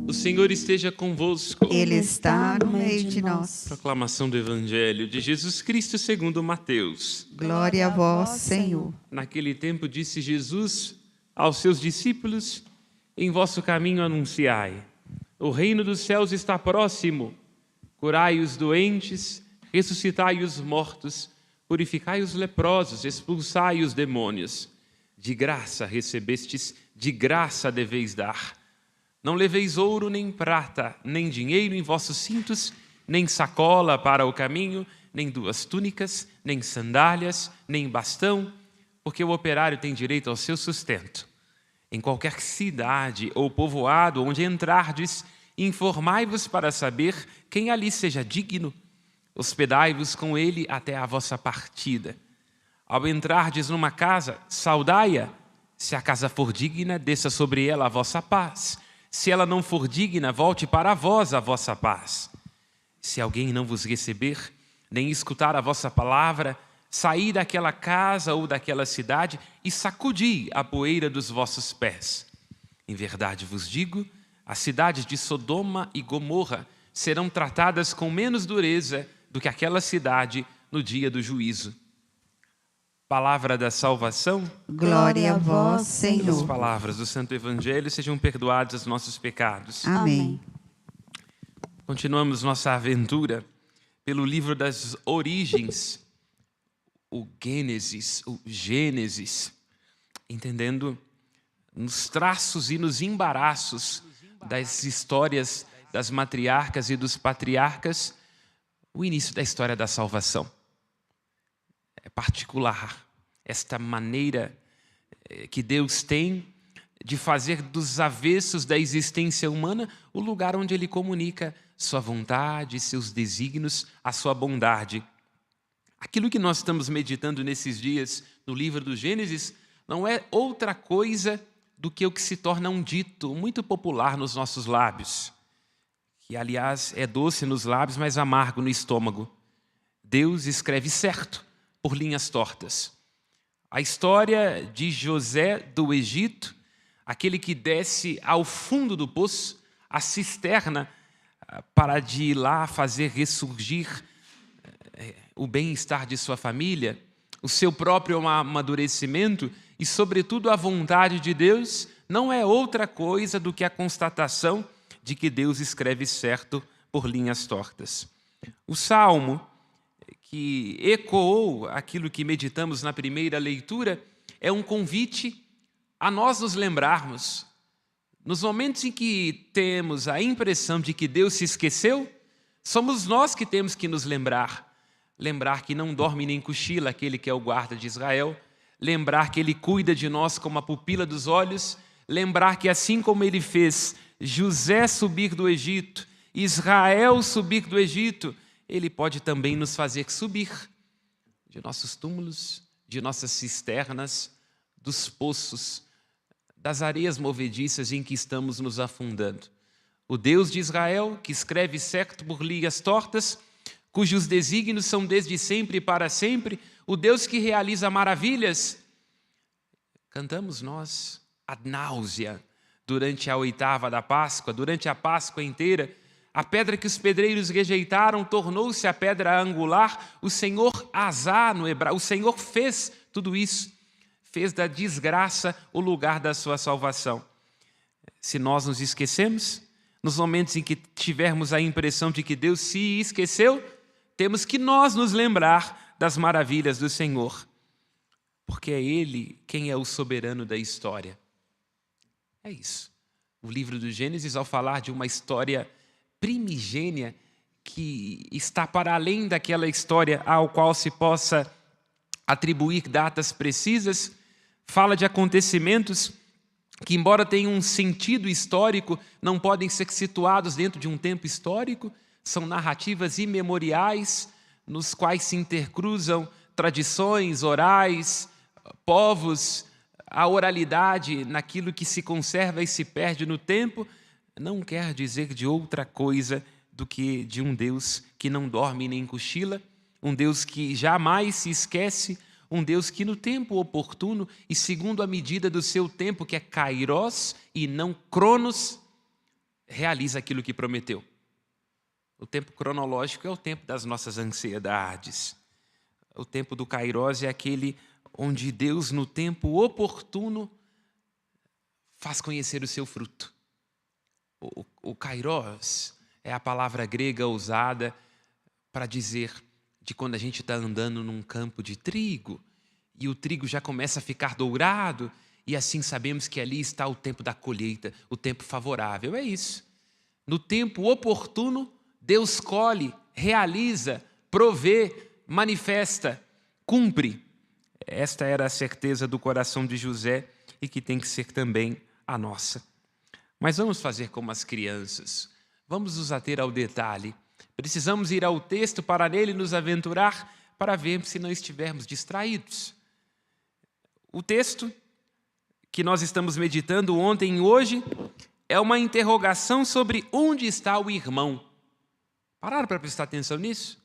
O Senhor esteja convosco. Ele está no meio de nós. Proclamação do Evangelho de Jesus Cristo segundo Mateus. Glória a vós, Senhor. Naquele tempo disse Jesus aos seus discípulos: em vosso caminho anunciai, o reino dos céus está próximo. Curai os doentes, ressuscitai os mortos, purificai os leprosos, expulsai os demônios. De graça recebestes, de graça deveis dar. Não leveis ouro nem prata, nem dinheiro em vossos cintos, nem sacola para o caminho, nem duas túnicas, nem sandálias, nem bastão, porque o operário tem direito ao seu sustento. Em qualquer cidade ou povoado onde entrardes, informai-vos para saber quem ali seja digno. Hospedai-vos com ele até a vossa partida. Ao entrardes numa casa, saudai-a. Se a casa for digna, desça sobre ela a vossa paz. Se ela não for digna, volte para vós a vossa paz. Se alguém não vos receber, nem escutar a vossa palavra, saí daquela casa ou daquela cidade e sacudi a poeira dos vossos pés. Em verdade vos digo, as cidades de Sodoma e Gomorra serão tratadas com menos dureza do que aquela cidade no dia do juízo. Palavra da salvação. Glória a vós, As Senhor. palavras do Santo Evangelho sejam perdoados os nossos pecados. Amém. Continuamos nossa aventura pelo livro das origens, o Gênesis, entendendo nos traços e nos embaraços das histórias das matriarcas e dos patriarcas, o início da história da salvação. É particular esta maneira que Deus tem de fazer dos avessos da existência humana o lugar onde Ele comunica sua vontade, seus desígnios, a sua bondade. Aquilo que nós estamos meditando nesses dias no livro do Gênesis não é outra coisa do que o que se torna um dito muito popular nos nossos lábios, que aliás é doce nos lábios, mas amargo no estômago. Deus escreve certo por linhas tortas. A história de José do Egito, aquele que desce ao fundo do poço, a cisterna, para de ir lá fazer ressurgir o bem-estar de sua família, o seu próprio amadurecimento e, sobretudo, a vontade de Deus, não é outra coisa do que a constatação de que Deus escreve certo por linhas tortas. O Salmo, que ecoou aquilo que meditamos na primeira leitura, é um convite a nós nos lembrarmos. Nos momentos em que temos a impressão de que Deus se esqueceu, somos nós que temos que nos lembrar. Lembrar que não dorme nem cochila aquele que é o guarda de Israel. Lembrar que Ele cuida de nós como a pupila dos olhos. Lembrar que assim como Ele fez José subir do Egito, Israel subir do Egito, Ele pode também nos fazer subir de nossos túmulos, de nossas cisternas, dos poços, das areias movediças em que estamos nos afundando. O Deus de Israel, que escreve certo por linhas tortas, cujos desígnios são desde sempre e para sempre, o Deus que realiza maravilhas. Cantamos nós ad náusea durante a oitava da Páscoa, durante a Páscoa inteira. A pedra que os pedreiros rejeitaram tornou-se a pedra angular. O Senhor Azá no hebraico, o Senhor fez tudo isso, fez da desgraça o lugar da sua salvação. Se nós nos esquecemos, nos momentos em que tivermos a impressão de que Deus se esqueceu, temos que nós nos lembrar das maravilhas do Senhor, porque é Ele quem é o soberano da história. É isso. O livro do Gênesis, ao falar de uma história primigênia que está para além daquela história ao qual se possa atribuir datas precisas, fala de acontecimentos que, embora tenham um sentido histórico, não podem ser situados dentro de um tempo histórico, são narrativas imemoriais nos quais se intercruzam tradições orais, povos, a oralidade naquilo que se conserva e se perde no tempo, não quer dizer de outra coisa do que de um Deus que não dorme nem cochila, um Deus que jamais se esquece, um Deus que no tempo oportuno e segundo a medida do seu tempo, que é kairos e não cronos, realiza aquilo que prometeu. O tempo cronológico é o tempo das nossas ansiedades. O tempo do Kairos é aquele onde Deus, no tempo oportuno, faz conhecer o seu fruto. O Kairos é a palavra grega usada para dizer de quando a gente está andando num campo de trigo e o trigo já começa a ficar dourado e assim sabemos que ali está o tempo da colheita, o tempo favorável. É isso. No tempo oportuno, Deus colhe, realiza, provê, manifesta, cumpre. Esta era a certeza do coração de José e que tem que ser também a nossa. Mas vamos fazer como as crianças. Vamos nos ater ao detalhe. Precisamos ir ao texto para nele nos aventurar para ver se não estivermos distraídos. O texto que nós estamos meditando ontem e hoje é uma interrogação sobre onde está o irmão. Pararam para prestar atenção nisso?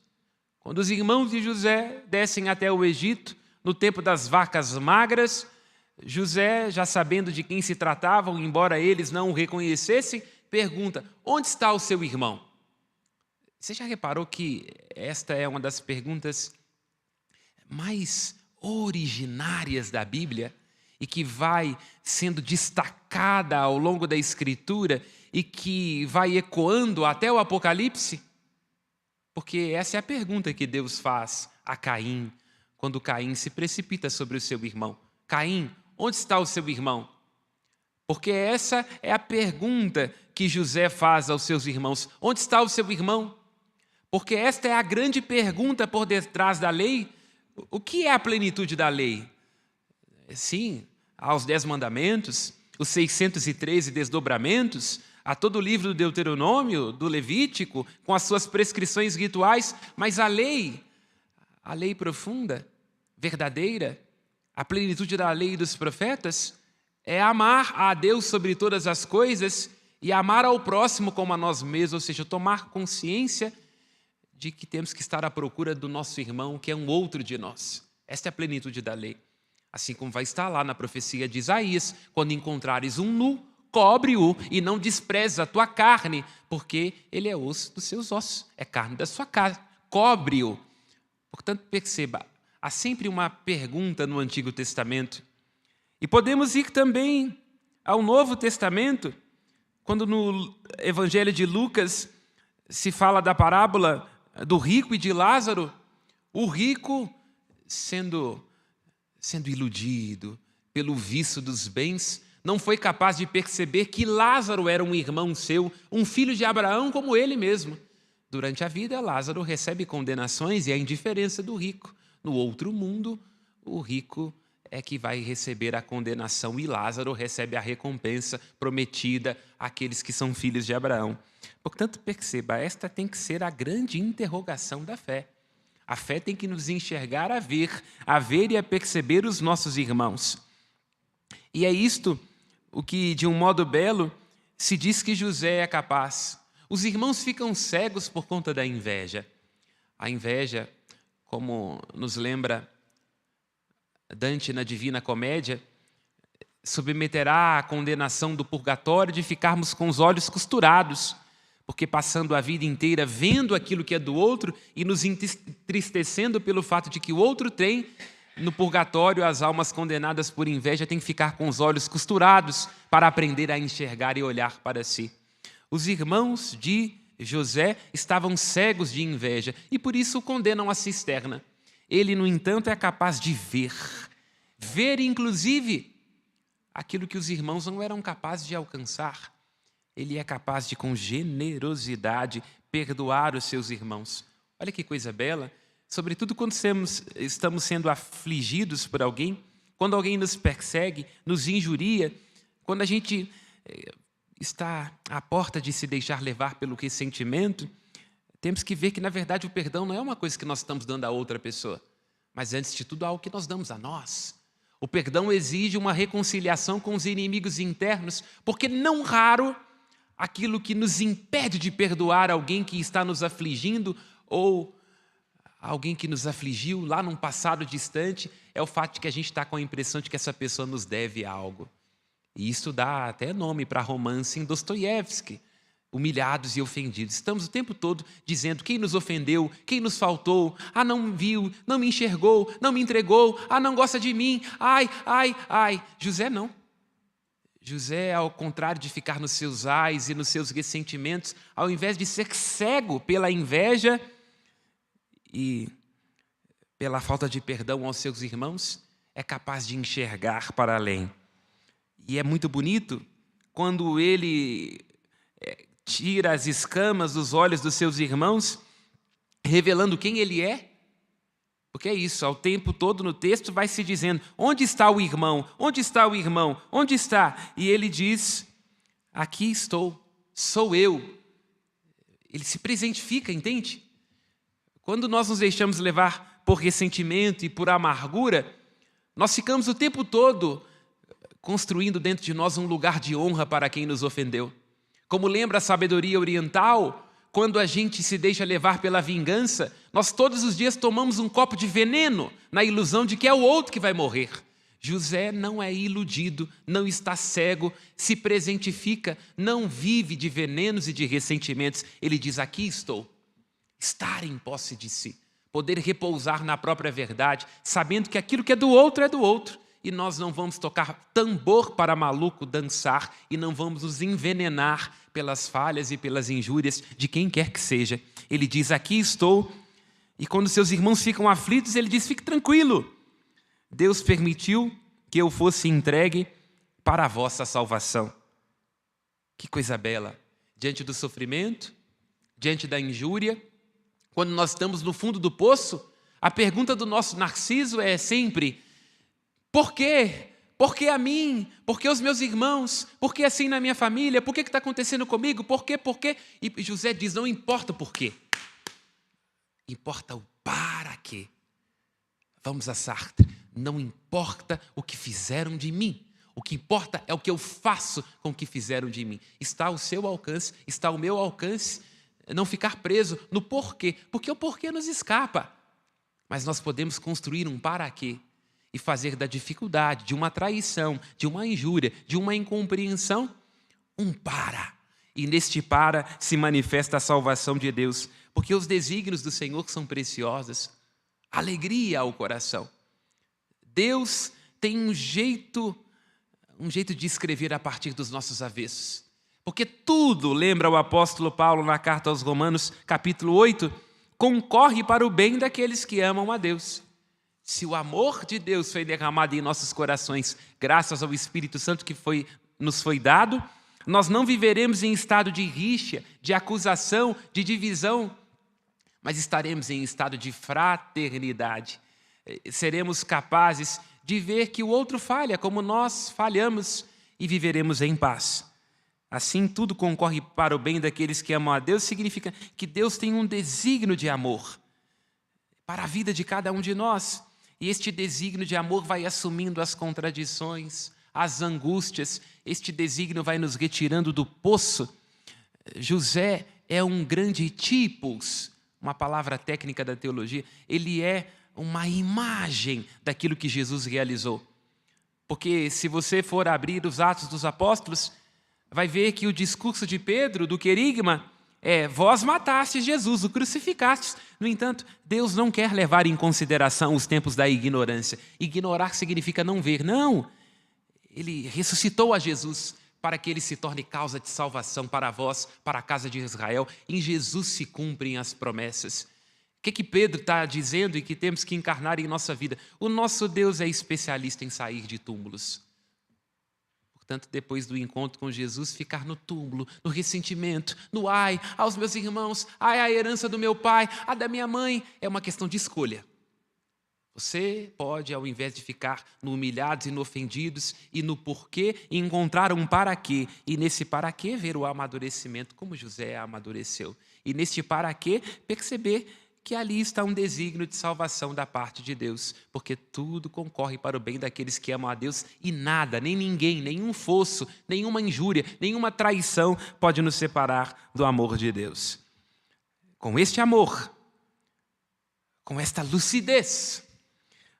Quando os irmãos de José descem até o Egito, no tempo das vacas magras, José, já sabendo de quem se tratavam, embora eles não o reconhecessem, pergunta: onde está o seu irmão? Você já reparou que esta é uma das perguntas mais originárias da Bíblia e que vai sendo destacada ao longo da Escritura e que vai ecoando até o Apocalipse? Porque essa é a pergunta que Deus faz a Caim, quando Caim se precipita sobre o seu irmão. Caim, onde está o seu irmão? Porque essa é a pergunta que José faz aos seus irmãos. Onde está o seu irmão? Porque esta é a grande pergunta por detrás da lei. O que é a plenitude da lei? Sim, há os 10 mandamentos, os 613 desdobramentos, a todo o livro do Deuteronômio, do Levítico, com as suas prescrições rituais, mas a lei profunda, verdadeira, a plenitude da lei e dos profetas, é amar a Deus sobre todas as coisas e amar ao próximo como a nós mesmos, ou seja, tomar consciência de que temos que estar à procura do nosso irmão, que é um outro de nós. Esta é a plenitude da lei. Assim como vai estar lá na profecia de Isaías, quando encontrares um nu, cobre-o e não despreza a tua carne, porque ele é osso dos seus ossos, é carne da sua carne, cobre-o. Portanto, perceba, há sempre uma pergunta no Antigo Testamento. E podemos ir também ao Novo Testamento, quando no Evangelho de Lucas se fala da parábola do rico e de Lázaro, o rico sendo iludido pelo vício dos bens, não foi capaz de perceber que Lázaro era um irmão seu, um filho de Abraão como ele mesmo. Durante a vida, Lázaro recebe condenações e a indiferença do rico. No outro mundo, o rico é que vai receber a condenação e Lázaro recebe a recompensa prometida àqueles que são filhos de Abraão. Portanto, perceba, esta tem que ser a grande interrogação da fé. A fé tem que nos enxergar a ver e a perceber os nossos irmãos. E é isto o que, de um modo belo, se diz que José é capaz. Os irmãos ficam cegos por conta da inveja. A inveja, como nos lembra Dante na Divina Comédia, submeterá à condenação do purgatório de ficarmos com os olhos costurados, porque passando a vida inteira vendo aquilo que é do outro e nos entristecendo pelo fato de que o outro tem, no purgatório as almas condenadas por inveja têm que ficar com os olhos costurados para aprender a enxergar e olhar para si. Os irmãos de José estavam cegos de inveja e por isso o condenam à cisterna. Ele, no entanto, é capaz de ver inclusive aquilo que os irmãos não eram capazes de alcançar. Ele é capaz de, com generosidade, perdoar os seus irmãos. Olha que coisa bela, sobretudo quando estamos sendo afligidos por alguém, quando alguém nos persegue, nos injuria, quando a gente está à porta de se deixar levar pelo ressentimento, temos que ver que, na verdade, o perdão não é uma coisa que nós estamos dando a outra pessoa, mas, antes de tudo, algo que nós damos a nós. O perdão exige uma reconciliação com os inimigos internos, porque não raro aquilo que nos impede de perdoar alguém que está nos afligindo ou alguém que nos afligiu lá num passado distante é o fato de que a gente está com a impressão de que essa pessoa nos deve algo. E isso dá até nome para romance em Dostoiévski. humilhados e ofendidos. Estamos o tempo todo dizendo quem nos ofendeu, quem nos faltou, não viu, não me enxergou, não me entregou, não gosta de mim, ai. José não. José, ao contrário de ficar nos seus ais e nos seus ressentimentos, ao invés de ser cego pela inveja e pela falta de perdão aos seus irmãos, é capaz de enxergar para além. E é muito bonito quando ele tira as escamas dos olhos dos seus irmãos, revelando quem ele é. Porque é isso, ao tempo todo no texto vai se dizendo, onde está o irmão? Onde está o irmão? Onde está? E ele diz, aqui estou, sou eu. Ele se presentifica, entende? Quando nós nos deixamos levar por ressentimento e por amargura, nós ficamos o tempo todo construindo dentro de nós um lugar de honra para quem nos ofendeu. Como lembra a sabedoria oriental, quando a gente se deixa levar pela vingança, nós todos os dias tomamos um copo de veneno na ilusão de que é o outro que vai morrer. José não é iludido, não está cego, se presentifica, não vive de venenos e de ressentimentos. Ele diz, aqui estou. Estar em posse de si, poder repousar na própria verdade, sabendo que aquilo que é do outro é do outro. E nós não vamos tocar tambor para maluco dançar e não vamos nos envenenar pelas falhas e pelas injúrias de quem quer que seja. Ele diz, aqui estou. E quando seus irmãos ficam aflitos, ele diz, fique tranquilo. Deus permitiu que eu fosse entregue para a vossa salvação. Que coisa bela. Diante do sofrimento, diante da injúria, quando nós estamos no fundo do poço, a pergunta do nosso Narciso é sempre, por quê? Por que a mim? Por que os meus irmãos? Por que assim na minha família? Por que está acontecendo comigo? Por quê? Por quê? E José diz, não importa o porquê. Importa o para quê. Vamos a Sartre. Não importa o que fizeram de mim. O que importa é o que eu faço com o que fizeram de mim. Está ao seu alcance, está ao meu alcance. Não ficar preso no porquê. Porque o porquê nos escapa. Mas nós podemos construir um para quê. E fazer da dificuldade, de uma traição, de uma injúria, de uma incompreensão, um para. E neste para se manifesta a salvação de Deus, porque os desígnios do Senhor são preciosos. Alegria ao coração. Deus tem um jeito de escrever a partir dos nossos avessos. Porque tudo, lembra o apóstolo Paulo na carta aos Romanos, capítulo 8, concorre para o bem daqueles que amam a Deus. Se o amor de Deus foi derramado em nossos corações, graças ao Espírito Santo que nos foi dado, nós não viveremos em estado de rixa, de acusação, de divisão, mas estaremos em estado de fraternidade. Seremos capazes de ver que o outro falha como nós falhamos e viveremos em paz. Assim, tudo concorre para o bem daqueles que amam a Deus, significa que Deus tem um desígnio de amor para a vida de cada um de nós. E este desígnio de amor vai assumindo as contradições, as angústias. Este desígnio vai nos retirando do poço. José é um grande typos, uma palavra técnica da teologia. Ele é uma imagem daquilo que Jesus realizou. Porque se você for abrir os Atos dos Apóstolos, vai ver que o discurso de Pedro, do querigma, vós matastes Jesus, o crucificastes. No entanto, Deus não quer levar em consideração os tempos da ignorância. Ignorar significa não ver. Não, Ele ressuscitou a Jesus para que Ele se torne causa de salvação para vós, para a casa de Israel. Em Jesus se cumprem as promessas. O que Pedro está dizendo e que temos que encarnar em nossa vida? O nosso Deus é especialista em sair de túmulos. Portanto, depois do encontro com Jesus, ficar no túmulo, no ressentimento, no aos meus irmãos, a herança do meu pai, a da minha mãe, é uma questão de escolha. Você pode, ao invés de ficar no humilhados e no ofendidos e no porquê, encontrar um para quê. E nesse para quê, ver o amadurecimento, como José amadureceu. E neste para quê, perceber que ali está um desígnio de salvação da parte de Deus, porque tudo concorre para o bem daqueles que amam a Deus e nada, nem ninguém, nenhum fosso, nenhuma injúria, nenhuma traição pode nos separar do amor de Deus. Com este amor, com esta lucidez,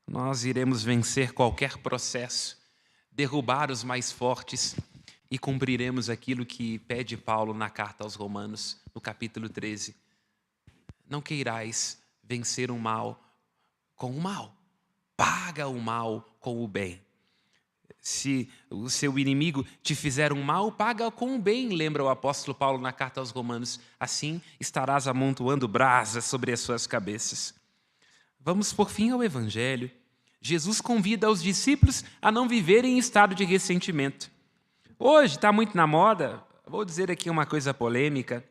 nós iremos vencer qualquer processo, derrubar os mais fortes e cumpriremos aquilo que pede Paulo na carta aos Romanos, no capítulo 13. Não queirais vencer o mal com o mal. Paga o mal com o bem. Se o seu inimigo te fizer um mal, paga com o bem, lembra o apóstolo Paulo na carta aos Romanos. Assim estarás amontoando brasas sobre as suas cabeças. Vamos por fim ao Evangelho. Jesus convida os discípulos a não viverem em estado de ressentimento. Hoje está muito na moda, vou dizer aqui uma coisa polêmica,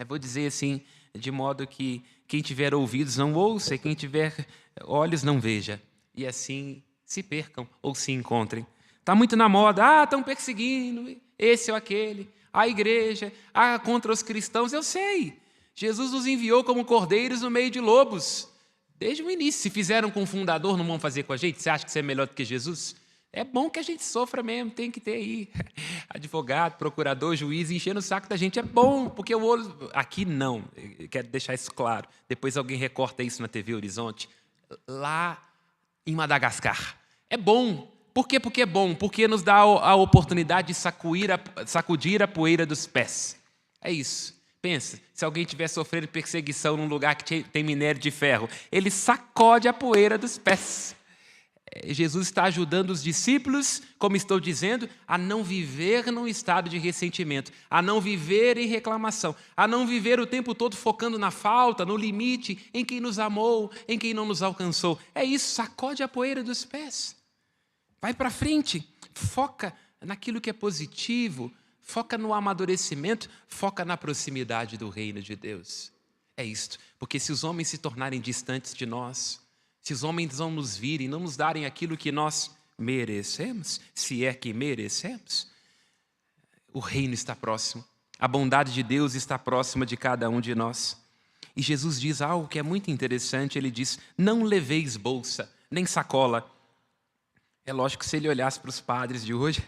vou dizer assim, de modo que quem tiver ouvidos não ouça, e quem tiver olhos não veja, e assim se percam ou se encontrem. Está muito na moda, estão perseguindo esse ou aquele, a igreja, contra os cristãos. Eu sei, Jesus nos enviou como cordeiros no meio de lobos, desde o início. Se fizeram com o fundador, não vão fazer com a gente? Você acha que você é melhor do que Jesus? É bom que a gente sofra mesmo, tem que ter aí advogado, procurador, juiz, enchendo o saco da gente. É bom, porque o olho... Aqui não, eu quero deixar isso claro. Depois alguém recorta isso na TV Horizonte. Lá em Madagascar. É bom. Por quê? Porque é bom. Porque nos dá a oportunidade de sacudir a poeira dos pés. É isso. Pensa, se alguém estiver sofrendo perseguição num lugar que tem minério de ferro, ele sacode a poeira dos pés. Jesus está ajudando os discípulos, como estou dizendo, a não viver num estado de ressentimento, a não viver em reclamação, a não viver o tempo todo focando na falta, no limite, em quem nos amou, em quem não nos alcançou. É isso, sacode a poeira dos pés. Vai para frente, foca naquilo que é positivo, foca no amadurecimento, foca na proximidade do reino de Deus. É isto, porque se os homens se tornarem distantes de nós, se os homens não nos virem, não nos darem aquilo que nós merecemos, se é que merecemos, o reino está próximo, a bondade de Deus está próxima de cada um de nós. E Jesus diz algo que é muito interessante, ele diz, não leveis bolsa, nem sacola. É lógico que se ele olhasse para os padres de hoje,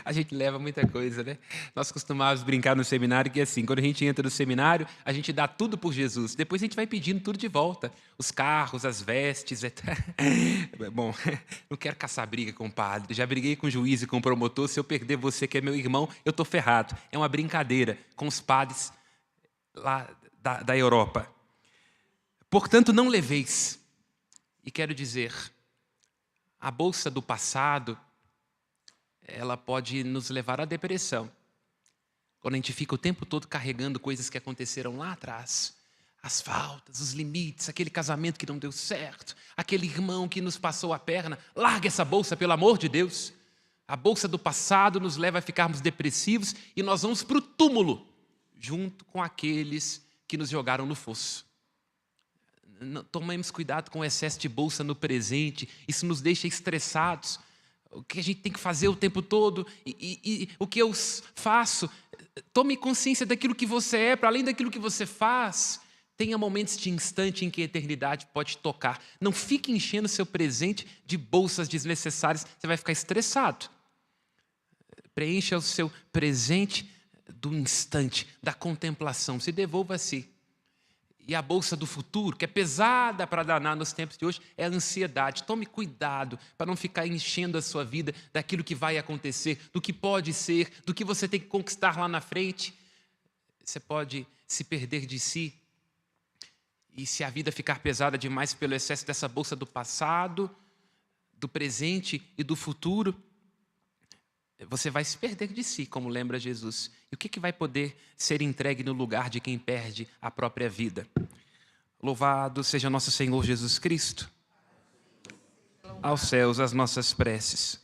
a gente leva muita coisa, né? Nós costumávamos brincar no seminário que é assim, quando a gente entra no seminário, a gente dá tudo por Jesus. Depois a gente vai pedindo tudo de volta. Os carros, as vestes, etc. Bom, não quero caçar briga com o padre. Já briguei com o juiz e com o promotor. Se eu perder você, que é meu irmão, eu estou ferrado. É uma brincadeira com os padres lá da Europa. Portanto, não leveis. E quero dizer... A bolsa do passado, ela pode nos levar à depressão. Quando a gente fica o tempo todo carregando coisas que aconteceram lá atrás. As faltas, os limites, aquele casamento que não deu certo, aquele irmão que nos passou a perna. Larga essa bolsa, pelo amor de Deus. A bolsa do passado nos leva a ficarmos depressivos e nós vamos para o túmulo, junto com aqueles que nos jogaram no fosso. Tomemos cuidado com o excesso de bolsa no presente, isso nos deixa estressados. O que a gente tem que fazer o tempo todo e o que eu faço, tome consciência daquilo que você é, para além daquilo que você faz. Tenha momentos de instante em que a eternidade pode tocar. Não fique enchendo seu presente de bolsas desnecessárias, você vai ficar estressado. Preencha o seu presente do instante, da contemplação, se devolva a si. E a bolsa do futuro, que é pesada para danar nos tempos de hoje, é a ansiedade. Tome cuidado para não ficar enchendo a sua vida daquilo que vai acontecer, do que pode ser, do que você tem que conquistar lá na frente. Você pode se perder de si. E se a vida ficar pesada demais pelo excesso dessa bolsa do passado, do presente e do futuro, você vai se perder de si, como lembra Jesus. E o que vai poder ser entregue no lugar de quem perde a própria vida? Louvado seja nosso Senhor Jesus Cristo. Aos céus as nossas preces.